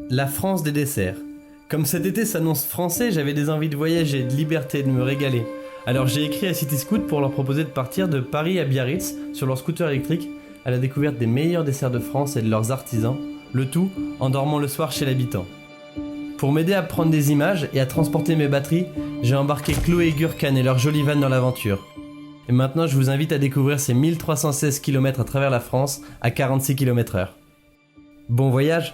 La France des desserts. Comme cet été s'annonce français, j'avais des envies de voyager, de liberté, de me régaler. Alors j'ai écrit à City Scoot pour leur proposer de partir de Paris à Biarritz sur leur scooter électrique à la découverte des meilleurs desserts de France et de leurs artisans, le tout en dormant le soir chez l'habitant. Pour m'aider à prendre des images et à transporter mes batteries, j'ai embarqué Chloé et Gurkan et leur jolie van dans l'aventure. Et maintenant je vous invite à découvrir ces 1316 km à travers la France à 46 km/h. Bon voyage!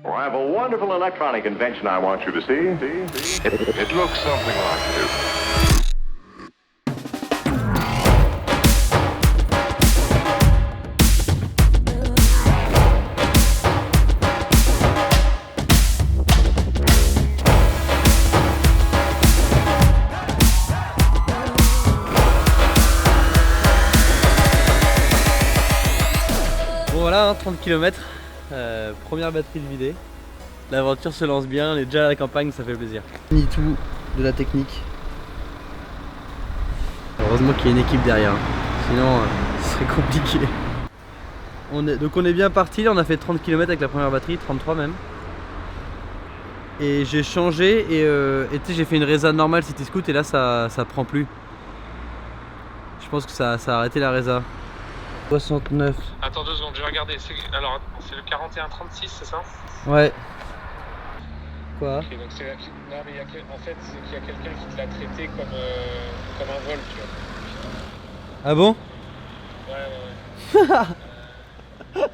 Well, I have a wonderful electronic invention I want you to see. It looks something like this. Bon voilà, 30 km. Première batterie de vidée. L'aventure se lance bien, on est déjà à la campagne, ça fait plaisir. Ni tout de la technique. Heureusement qu'il y a une équipe derrière, sinon ce serait compliqué. Donc on est bien parti, on a fait 30 km avec la première batterie, 33 même. Et j'ai changé et tu sais, j'ai fait une résa normale City Scoot et là ça prend plus. Je pense que ça a arrêté la résa. 69. Attends 2 secondes, je vais regarder. Alors, c'est le 41-36, c'est ça? Ouais. Quoi? Ok, donc c'est... Non, mais en fait, c'est qu'il y a quelqu'un qui te l'a traité comme un vol, tu vois. Ah bon? Ouais. Donc...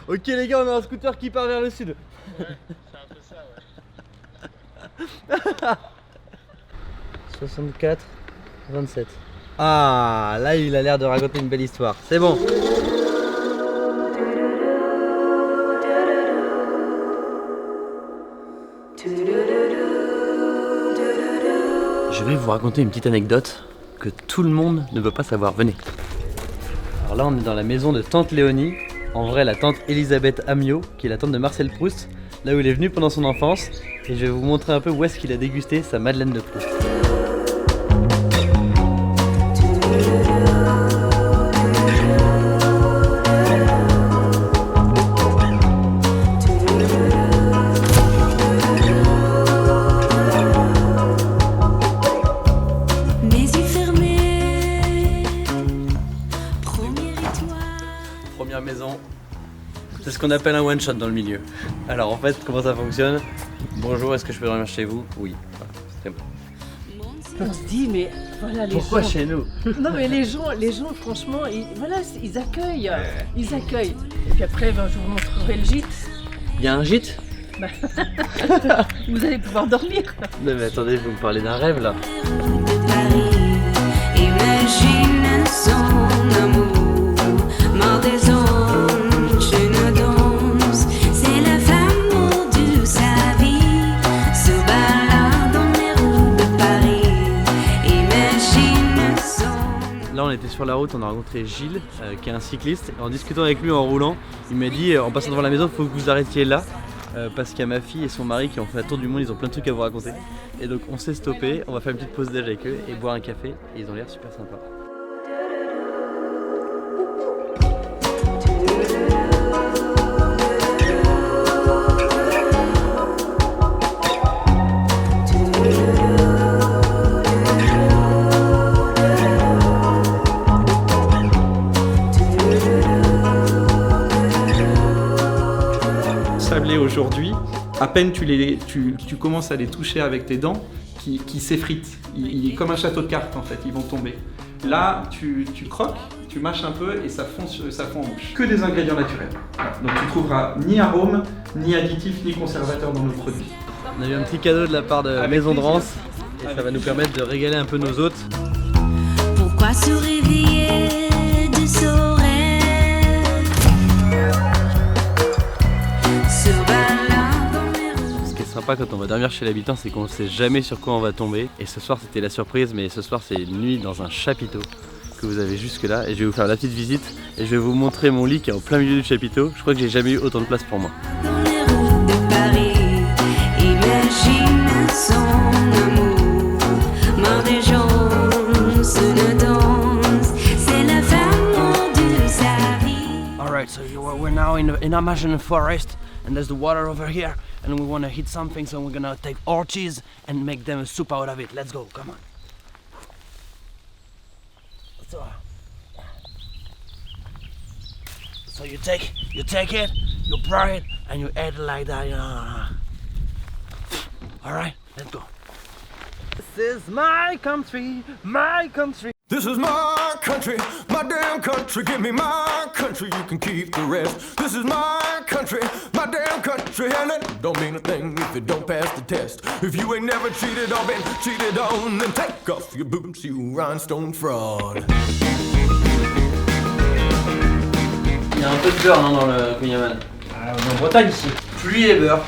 Ok les gars, on a un scooter qui part vers le sud. Ouais, c'est un peu ça, ouais. 64, 27. Ah, là il a l'air de raconter une belle histoire. C'est bon. Je vais vous raconter une petite anecdote que tout le monde ne veut pas savoir. Venez. Alors là on est dans la maison de tante Léonie. En vrai la tante Elisabeth Amiot, qui est la tante de Marcel Proust, là où il est venu pendant son enfance. Et je vais vous montrer un peu où est-ce qu'il a dégusté sa Madeleine de Proust. Première maison, c'est ce qu'on appelle un one shot dans le milieu. Alors en fait, comment ça fonctionne? Bonjour, est-ce que je peux dormir chez vous? Oui, voilà, c'est bon. On se dit mais voilà les Pourquoi gens. chez nous? Non mais les gens franchement ils accueillent, ils accueillent. Et puis après je vous montrerai le gîte. Il y a un gîte? Vous allez pouvoir dormir. Non mais attendez, vous me parlez d'un rêve là. Imagine son amour, mort des anges, une danse. C'est la femme de sa vie, se balade dans les rues de Paris. Imagine son... Là on était sur la route, on a rencontré Gilles, qui est un cycliste. Et en discutant avec lui en roulant, il m'a dit en passant devant la maison, il faut que vous arrêtiez là. Parce qu'il y a ma fille et son mari qui ont fait un tour du monde, ils ont plein de trucs à vous raconter. Et donc on s'est stoppé, on va faire une petite pause déj avec eux et boire un café. Et ils ont l'air super sympas. Sablés aujourd'hui, à peine tu commences à les toucher avec tes dents, qui s'effritent. Il est comme un château de cartes en fait, ils vont tomber. Là, tu croques, tu mâches un peu et ça fond en bouche. Que des ingrédients naturels. Voilà. Donc tu trouveras ni arôme, ni additifs, ni conservateurs dans nos produits. On a eu un petit cadeau de la part de Avec Maison de plaisir. Rance et ça va nous permettre de régaler un peu nos hôtes. Pourquoi se réveiller de son rêve? Se balade dans les rues. Ce qui est sympa quand on va dormir chez l'habitant, c'est qu'on ne sait jamais sur quoi on va tomber. Et ce soir c'était la surprise, mais ce soir c'est une nuit dans un chapiteau que vous avez jusque là. Et je vais vous faire la petite visite et je vais vous montrer mon lit qui est en plein milieu du chapiteau. Je crois que j'ai jamais eu autant de place pour moi. Dans les rues de Paris, imagine son amour, mort des gens, se ne danse, c'est la femme de Alright, so we're now in the Amazon forest, and there's the water over here, and we want to hit something, so we're gonna take orchids and make them a soup out of it. Let's go, come on. So you take it, you pour it, and you add it like that. Alright, let's go. This is my country, my country. This is my country, my damn country. Give me my country, you can keep the rest. This is my country, my damn country. And it don't mean a thing if it don't pass the test. If you ain't never cheated or been cheated on, then take off your boots, you rhinestone fraud. Il y a un peu de beurre non, dans le Kunyaman. En Bretagne ici. Pluie et beurre.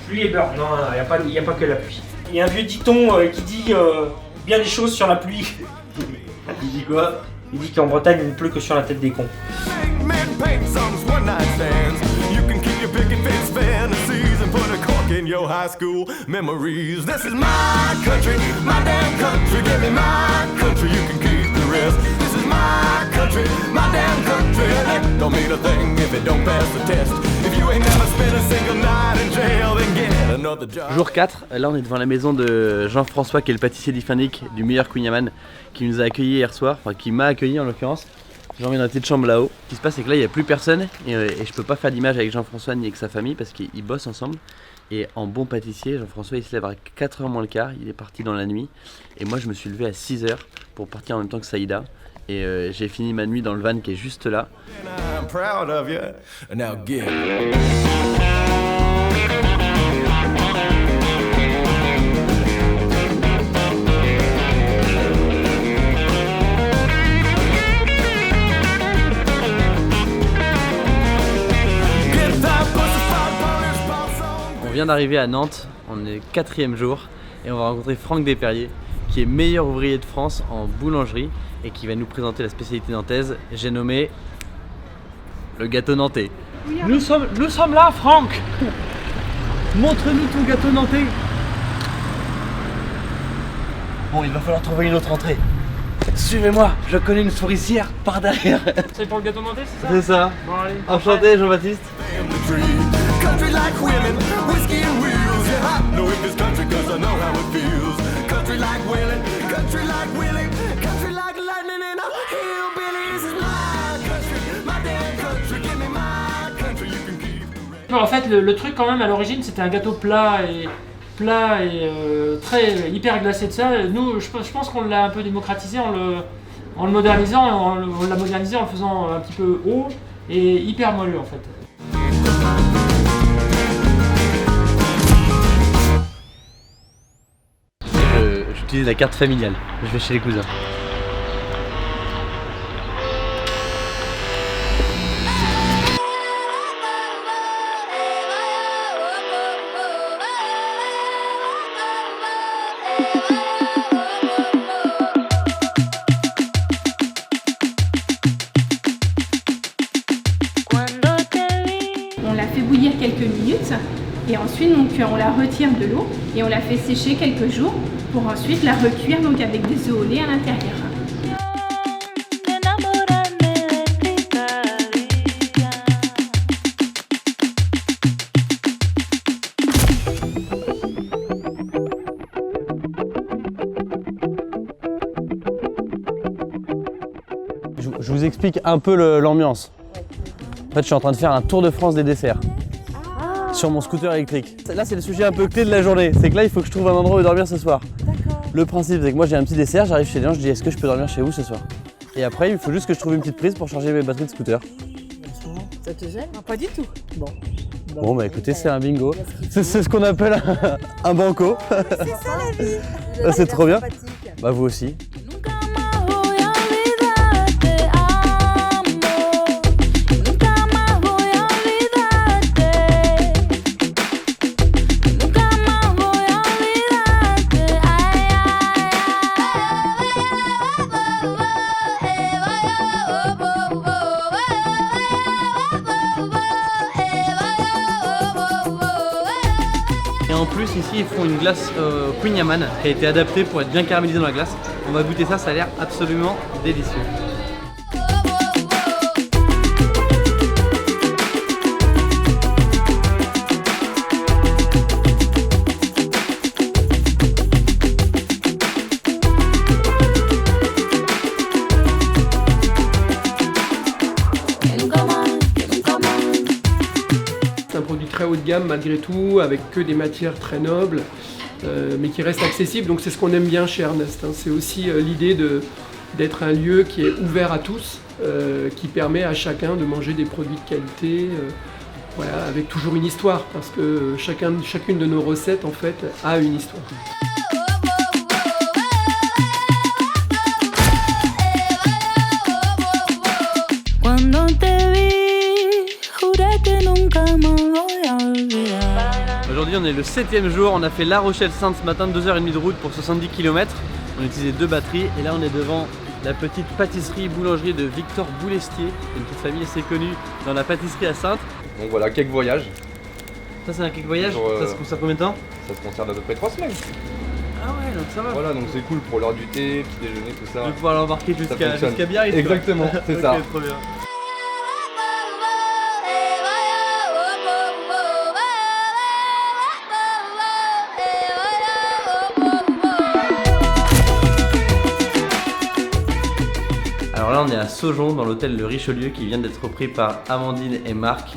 Pluie et beurre. Non, il n'y a pas que la pluie. Il y a un vieux dicton qui dit bien des choses sur la pluie. Il dit quoi? Il dit qu'en Bretagne, il ne pleut que sur la tête des cons. In your high school memories. This is my country, my damn country. Give me my country, you can keep the rest. This is my country, my damn country. And it don't mean a thing if it don't pass the test. If you ain't never spent a single night in jail, then get another job. Jour 4, là on est devant la maison de Jean-François qui est le pâtissier d'Ifanic du meilleur Kunyaman qui nous a accueillis hier soir, enfin qui m'a accueilli en l'occurrence. J'ai envie dans la petite chambre là-haut. Ce qui se passe c'est que là il n'y a plus personne et je peux pas faire d'image avec Jean-François ni avec sa famille parce qu'ils bossent ensemble. Et en bon pâtissier, Jean-François il se lève à 4h moins le quart, il est parti dans la nuit. Et moi je me suis levé à 6h pour partir en même temps que Saïda. Et j'ai fini ma nuit dans le van qui est juste là. I'm proud of you. Now get On vient d'arriver à Nantes, on est 4e jour et on va rencontrer Franck Desperriers qui est meilleur ouvrier de France en boulangerie et qui va nous présenter la spécialité nantaise, j'ai nommé le gâteau nantais. Nous sommes là Franck. Montre-nous ton gâteau nantais. Bon, il va falloir trouver une autre entrée. Suivez-moi, je connais une souricière par derrière. C'est pour le gâteau nantais, c'est ça? C'est ça. Bon, allez. Enchanté Jean-Baptiste. country like women, whiskey and wheels. Yeah, I know in this country 'cause I know how it feels. Country like Willie, country like Willie, country like lightning in a hillbilly. This is my country, my damn country. Give me my country, you can keep. En fait, le truc quand même à l'origine, c'était un gâteau plat et très hyper glacé de ça. Nous, je pense qu'on l'a un peu démocratisé en le modernisant, on l'a modernisé en le faisant un petit peu haut et hyper moelleux en fait. J'utilise la carte familiale, je vais chez les cousins. On la fait bouillir quelques minutes et ensuite donc, on la retire de l'eau et on la fait sécher quelques jours pour ensuite la recuire donc avec des œufs au lait à l'intérieur. Je vous explique un peu l'ambiance. En fait, je suis en train de faire un tour de France des desserts. Sur mon scooter électrique. Là, c'est le sujet un peu clé de la journée. C'est que là, il faut que je trouve un endroit où dormir ce soir. Le principe, c'est que moi, j'ai un petit dessert, j'arrive chez les gens, je dis est-ce que je peux dormir chez vous ce soir? Et après, il faut juste que je trouve une petite prise pour charger mes batteries de scooter. Ça te gêne? Pas du tout. Bon. Bon, bah écoutez, c'est un bingo. C'est ce qu'on appelle un banco. C'est ça la vie. C'est trop bien. Bah, vous aussi. Et en plus ici ils font une glace Kunyaman qui a été adaptée pour être bien caramélisée dans la glace. On va goûter ça, ça a l'air absolument délicieux. très haut de gamme malgré tout, avec que des matières très nobles, mais qui restent accessibles. Donc c'est ce qu'on aime bien chez Ernest, hein. C'est aussi l'idée d'être un lieu qui est ouvert à tous, qui permet à chacun de manger des produits de qualité, voilà, avec toujours une histoire, parce que chacune de nos recettes en fait a une histoire. Aujourd'hui on est le 7e jour, on a fait La Rochelle-Sainte ce matin, 2h30 de route pour 70 km. On a utilisé 2 batteries et là on est devant la petite pâtisserie boulangerie de Victor Boulestier, une petite famille assez connue dans la pâtisserie à Sainte. Donc voilà, cake voyage. Ça c'est un cake voyage, ça se conserve combien de temps? Ça se conserve à peu près 3 semaines. Ah ouais, donc ça va. Voilà, donc c'est cool pour l'heure du thé, petit déjeuner, tout ça. Je vais pouvoir l'embarquer jusqu'à Biarritz. Exactement, c'est ça. Ok, trop bien. Alors là on est à Saujon dans l'hôtel Le Richelieu qui vient d'être repris par Amandine et Marc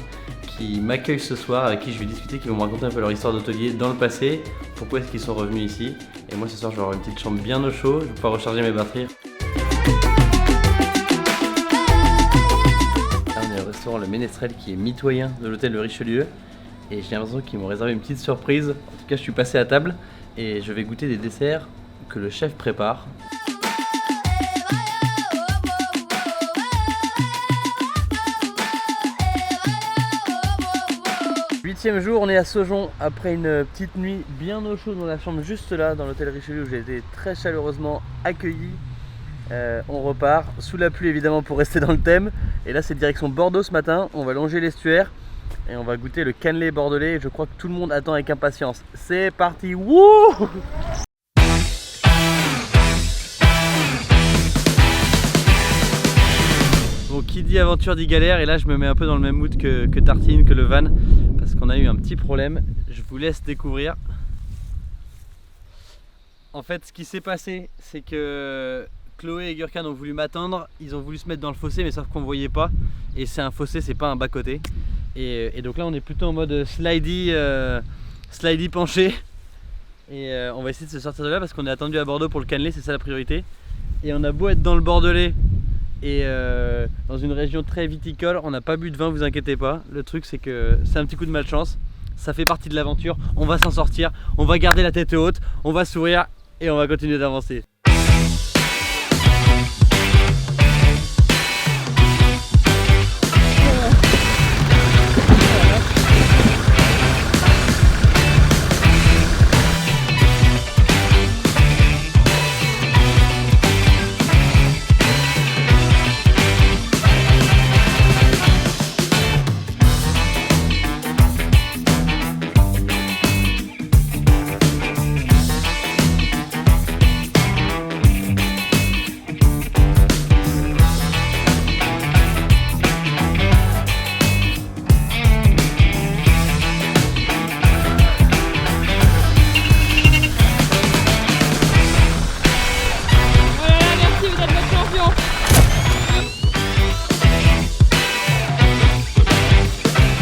qui m'accueillent ce soir, avec qui je vais discuter, qui vont me raconter un peu leur histoire d'hôtelier dans le passé, pourquoi est-ce qu'ils sont revenus ici. Et moi ce soir je vais avoir une petite chambre bien au chaud, je vais pouvoir recharger mes batteries. Là on est au restaurant Le Ménestrel qui est mitoyen de l'hôtel Le Richelieu et j'ai l'impression qu'ils m'ont réservé une petite surprise. En tout cas je suis passé à table et je vais goûter des desserts que le chef prépare. 8e jour, on est à Saujon après une petite nuit bien au chaud dans la chambre juste là dans l'hôtel Richelieu où j'ai été très chaleureusement accueilli. On repart sous la pluie évidemment pour rester dans le thème. Et là c'est direction Bordeaux ce matin, on va longer l'estuaire et on va goûter le cannelé bordelais et je crois que tout le monde attend avec impatience. C'est parti, wouh! Bon, qui dit aventure dit galère, et là je me mets un peu dans le même mood que Tartine, que le van, parce qu'on a eu un petit problème. Je vous laisse découvrir. En fait, ce qui s'est passé, c'est que Chloé et Gurkhan ont voulu m'attendre, ils ont voulu se mettre dans le fossé, mais sauf qu'on ne voyait pas. Et c'est un fossé, c'est pas un bas-côté. Et donc là, on est plutôt en mode slidey penché. Et on va essayer de se sortir de là parce qu'on est attendu à Bordeaux pour le cannelé, c'est ça la priorité. Et on a beau être dans le Bordelais et dans une région très viticole, on n'a pas bu de vin, vous inquiétez pas. Le truc c'est que c'est un petit coup de malchance, ça fait partie de l'aventure, on va s'en sortir, on va garder la tête haute, on va sourire et on va continuer d'avancer.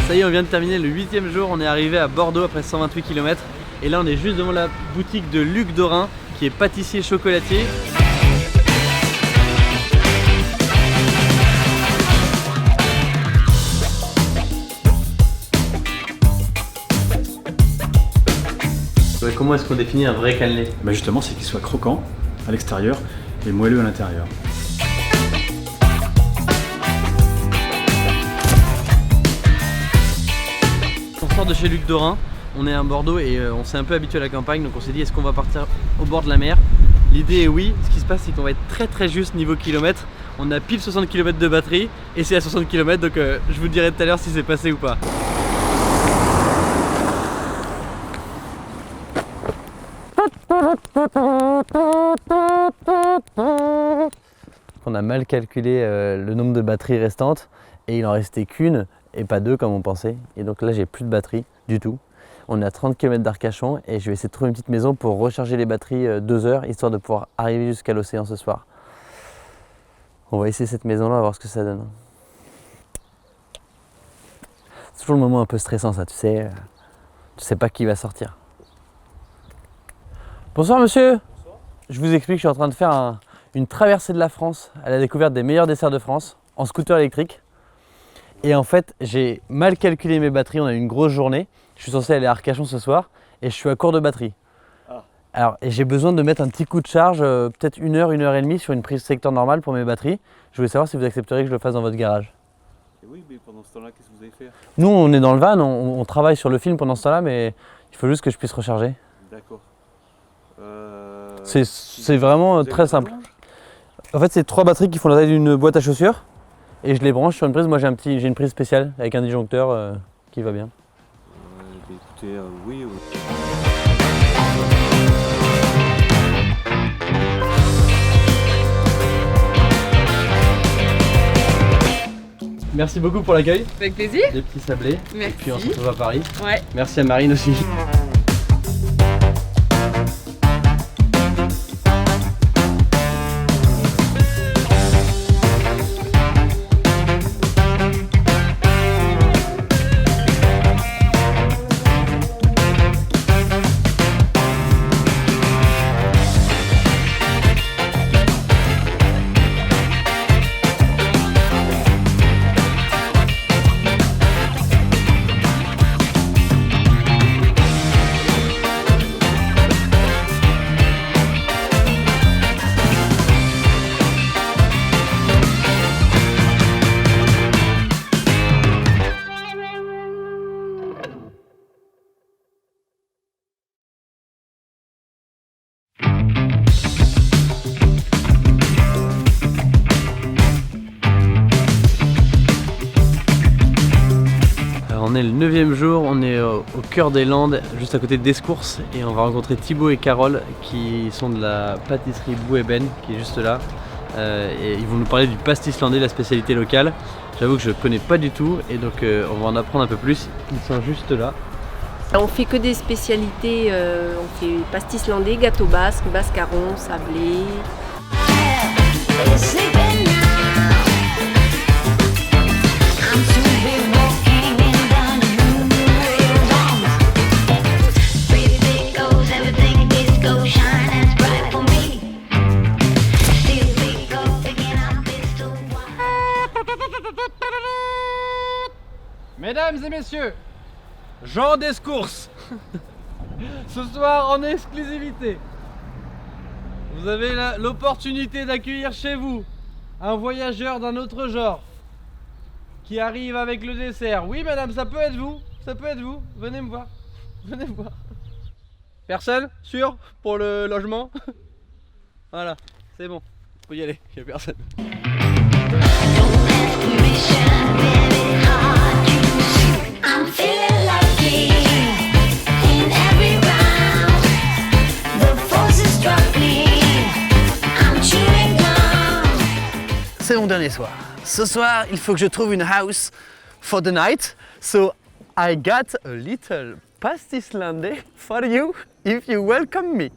Ça y est, on vient de terminer le 8e jour, on est arrivé à Bordeaux après 128 km et là on est juste devant la boutique de Luc Dorin qui est pâtissier chocolatier. Comment est-ce qu'on définit un vrai cannelé? Bah justement, c'est qu'il soit croquant à l'extérieur et moelleux à l'intérieur. On sort de chez Luc Dorin, on est à Bordeaux et on s'est un peu habitué à la campagne, donc on s'est dit est-ce qu'on va partir au bord de la mer? L'idée est oui, ce qui se passe c'est qu'on va être très juste niveau kilomètres. On a pile 60 km de batterie et c'est à 60 km, donc je vous dirai tout à l'heure si c'est passé ou pas. On a mal calculé le nombre de batteries restantes et il en restait qu'une et pas deux comme on pensait. Et donc là j'ai plus de batterie du tout. On est à 30 km d'Arcachon et je vais essayer de trouver une petite maison pour recharger les batteries 2 heures histoire de pouvoir arriver jusqu'à l'océan ce soir. On va essayer cette maison là, on va voir ce que ça donne. C'est toujours le moment un peu stressant ça, tu sais pas qui va sortir. Bonsoir monsieur. Je vous explique, je suis en train de faire une traversée de la France à la découverte des meilleurs desserts de France en scooter électrique. Et en fait, j'ai mal calculé mes batteries, on a eu une grosse journée. Je suis censé aller à Arcachon ce soir et je suis à court de batterie. Alors, et j'ai besoin de mettre un petit coup de charge, peut-être 1 heure, 1 heure et demie sur une prise secteur normale pour mes batteries. Je voulais savoir si vous accepteriez que je le fasse dans votre garage. Et oui, mais pendant ce temps-là, qu'est-ce que vous allez faire? Nous, on est dans le van, on travaille sur le film pendant ce temps-là, mais il faut juste que je puisse recharger. D'accord. C'est vraiment très simple. En fait, c'est 3 batteries qui font la taille d'une boîte à chaussures et je les branche sur une prise. Moi, j'ai une prise spéciale avec un disjoncteur qui va bien. Écoutez, oui. Merci beaucoup pour l'accueil. Avec plaisir. Les petits sablés. Merci. Et puis on se retrouve à Paris. Ouais. Merci à Marine aussi. On est le 9e jour, on est au cœur des Landes, juste à côté d'Escours, et on va rencontrer Thibaut et Carole qui sont de la pâtisserie Bouébène qui est juste là. Et ils vont nous parler du pastis landais, la spécialité locale. J'avoue que je ne connais pas du tout et donc on va en apprendre un peu plus. Ils sont juste là. On fait que des spécialités, on fait pastis landais, gâteau basque, bascaron, sablé. Mesdames et messieurs, Jean d'Escours, ce soir en exclusivité, vous avez l'opportunité d'accueillir chez vous un voyageur d'un autre genre qui arrive avec le dessert. Oui madame, ça peut être vous, venez me voir, Personne? Sûr? Pour le logement? Voilà, c'est bon, faut y aller, il n'y a personne. I'm feeling lucky in every round. The force is struck me. I'm chewing gum. C'est mon dernier soir. Ce soir, il faut que je trouve une house for the night. So I got a little pastis landais for you if you welcome me.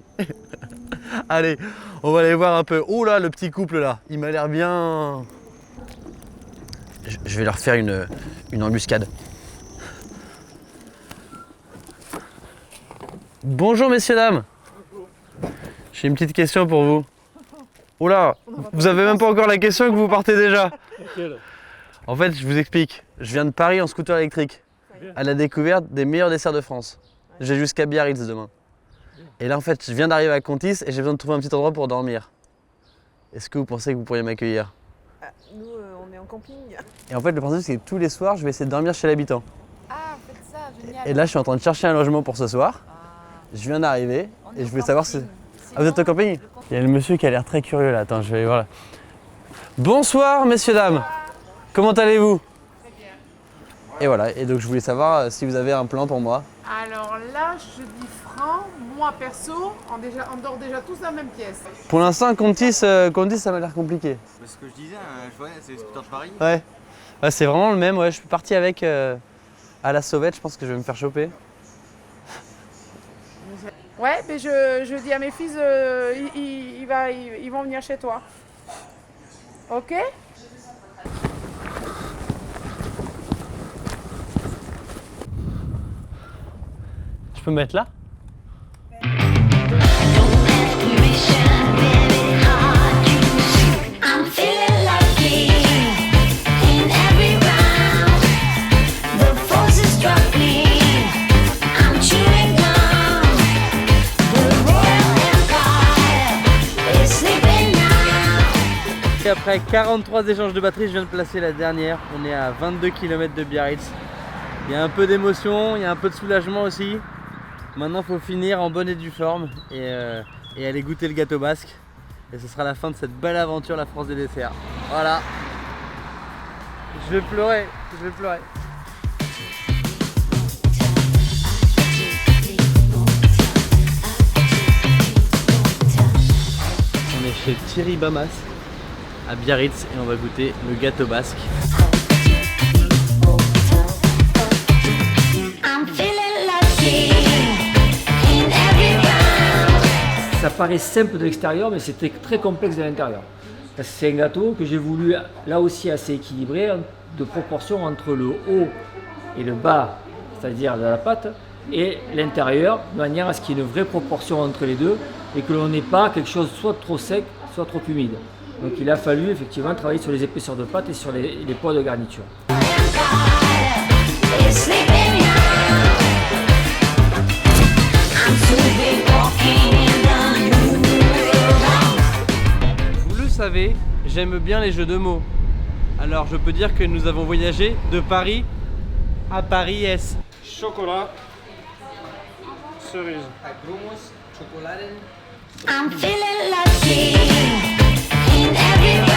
Allez, on va aller voir un peu. Oh là, le petit couple là, il m'a l'air bien. Je vais leur faire une embuscade. Bonjour messieurs, dames. J'ai une petite question pour vous. Oula, vous avez même pas encore la question que vous partez déjà. En fait, je vous explique. Je viens de Paris en scooter électrique, à la découverte des meilleurs desserts de France. J'ai jusqu'à Biarritz demain. Et là, en fait, je viens d'arriver à Contis et j'ai besoin de trouver un petit endroit pour dormir. Est-ce que vous pensez que vous pourriez m'accueillir? Nous, on est en camping. Et en fait, le principe, c'est que tous les soirs, je vais essayer de dormir chez l'habitant. Ah, faites ça, génial. Et là, je suis en train de chercher un logement pour ce soir. Je viens d'arriver et je voulais savoir si... Ah, vous êtes au camping? Il y a le monsieur qui a l'air très curieux là. Attends, je vais aller voir là. Bonsoir, messieurs, dames. Comment allez-vous? Très bien. Et voilà, et donc je voulais savoir si vous avez un plan pour moi. Alors là, je dis franc, moi perso, on dort déjà tous dans la même pièce. Pour l'instant, Contis, ça m'a l'air compliqué. C'est ce que je disais, c'est le scooter de Paris. Ouais, c'est vraiment le même. Ouais, je suis parti avec à la sauvette, je pense que je vais me faire choper. Ouais, mais je dis à mes fils, ils vont venir chez toi. Ok? peux mettre là? I'm feeling lucky in every round. The force is struck me. I'm chewing gum. The Royal Empire is sleeping now. Et après 43 échanges de batterie, je viens de placer la dernière. On est à 22 km de Biarritz. Il y a un peu d'émotion, il y a un peu de soulagement aussi. Maintenant, il faut finir en bonne et due forme et aller goûter le gâteau basque. Et ce sera la fin de cette belle aventure, la France des desserts. Voilà. Je vais pleurer, je vais pleurer. On est chez Thierry Bamas à Biarritz et on va goûter le gâteau basque. I'm feeling lucky in every round. Ça paraît simple de l'extérieur, mais c'était très complexe de l'intérieur. Parce que c'est un gâteau que j'ai voulu, là aussi assez équilibré, de proportion entre le haut et le bas, c'est-à-dire de la pâte, et l'intérieur, de manière à ce qu'il y ait une vraie proportion entre les deux, et que l'on n'ait pas quelque chose soit trop sec, soit trop humide. Donc il a fallu effectivement travailler sur les épaisseurs de pâte et sur les poids de garniture. Is sleeping now. I'm sleeping walking in the new. Vous le savez, j'aime bien les jeux de mots. Alors je peux dire que nous avons voyagé de Paris à Paris-Est. Chocolat, cerise. I'm feeling lucky in every